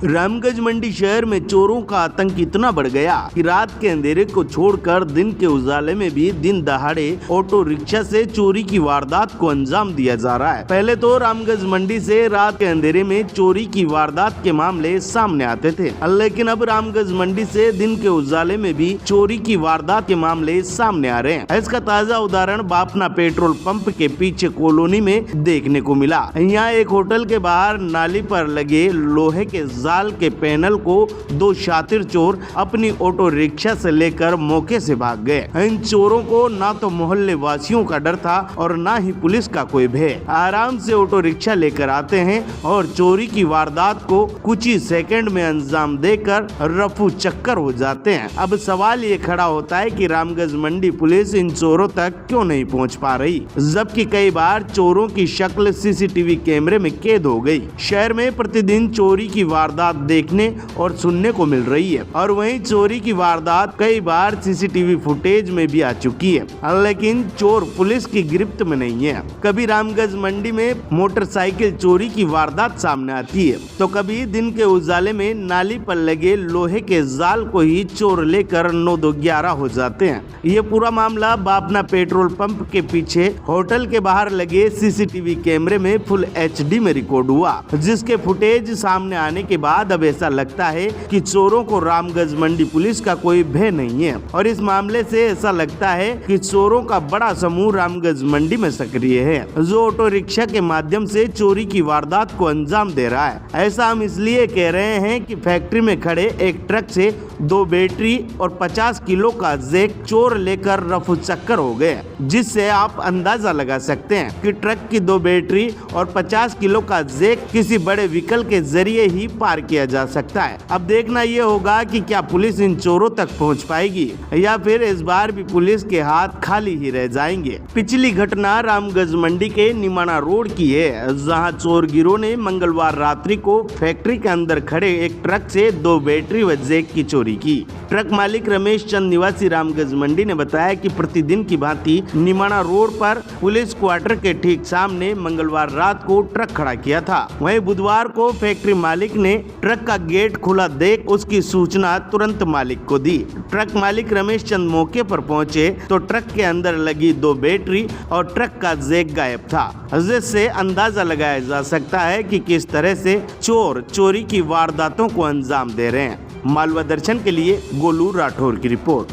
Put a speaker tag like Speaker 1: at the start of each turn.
Speaker 1: रामगंज मंडी शहर में चोरों का आतंक इतना बढ़ गया कि रात के अंधेरे को छोड़कर दिन के उजाले में भी दिन दहाड़े ऑटो रिक्शा से चोरी की वारदात को अंजाम दिया जा रहा है। पहले तो रामगंज मंडी से रात के अंधेरे में चोरी की वारदात के मामले सामने आते थे, लेकिन अब रामगंज मंडी से दिन के उजाले में भी चोरी की वारदात के मामले सामने आ रहे हैं। इसका ताजा उदाहरण बापना पेट्रोल पंप के पीछे कॉलोनी में देखने को मिला। यहाँ एक होटल के बाहर नाली पर लगे लोहे के जाल के पैनल को दो शातिर चोर अपनी ऑटो रिक्शा से लेकर मौके से भाग गए। इन चोरों को ना तो मोहल्ले वासियों का डर था और ना ही पुलिस का कोई भय। आराम से ऑटो रिक्शा लेकर आते हैं और चोरी की वारदात को कुछ ही सेकंड में अंजाम देकर रफू चक्कर हो जाते हैं। अब सवाल ये खड़ा होता है कि रामगंज मंडी पुलिस इन चोरों तक क्यों नहीं पहुंच पा रही, जबकि कई बार चोरों की शक्ल सीसीटीवी कैमरे में कैद हो गई। शहर में प्रतिदिन चोरी की वारदात देखने और सुनने को मिल रही है और वहीं चोरी की वारदात कई बार सीसीटीवी फुटेज में भी आ चुकी है, लेकिन चोर पुलिस की गिरफ्त में नहीं है। कभी रामगंज मंडी में मोटरसाइकिल चोरी की वारदात सामने आती है तो कभी दिन के उजाले में नाली पर लगे लोहे के जाल को ही चोर लेकर 9-2-11 हो जाते हैं। ये पूरा मामला बापना पेट्रोल पंप के पीछे होटल के बाहर लगे सीसीटीवी कैमरे में फुल HD में रिकॉर्ड हुआ, जिसके फुटेज सामने आने के बाद अब ऐसा लगता है कि चोरों को रामगंज मंडी पुलिस का कोई भय नहीं है और इस मामले से ऐसा लगता है कि चोरों का बड़ा समूह रामगंज मंडी में सक्रिय है, जो ऑटो रिक्शा के माध्यम से चोरी की वारदात को अंजाम दे रहा है। ऐसा हम इसलिए कह रहे हैं कि फैक्ट्री में खड़े एक ट्रक से 2 बैटरी और 50 किलो का जैक चोर लेकर रफू चक्कर हो गए, जिससे आप अंदाजा लगा सकते हैं कि ट्रक की 2 बैटरी और 50 किलो का जैक किसी बड़े व्हीकल के जरिए ही पार किया जा सकता है। अब देखना ये होगा कि क्या पुलिस इन चोरों तक पहुंच पाएगी या फिर इस बार भी पुलिस के हाथ खाली ही रह जाएंगे। पिछली घटना रामगंज मंडी के निमाना रोड की है, जहां चोर गिरोह ने मंगलवार रात्रि को फैक्ट्री के अंदर खड़े एक ट्रक से 2 बैटरी व जैक की चोरी की। ट्रक मालिक रमेश चंद निवासी रामगंज मंडी ने बताया कि प्रतिदिन की भांति निमाना रोड पर पुलिस क्वार्टर के ठीक सामने मंगलवार रात को ट्रक खड़ा किया था। वहीं बुधवार को फैक्ट्री मालिक ने ट्रक का गेट खुला देख उसकी सूचना तुरंत मालिक को दी। ट्रक मालिक रमेश चंद मौके पर पहुंचे तो ट्रक के अंदर लगी 2 बैटरी और ट्रक का जैक गायब था, जिससे अंदाजा लगाया जा सकता है कि किस तरह से चोर चोरी की वारदातों को अंजाम दे रहे हैं। मालवा दर्शन के लिए गोलू राठौर की रिपोर्ट।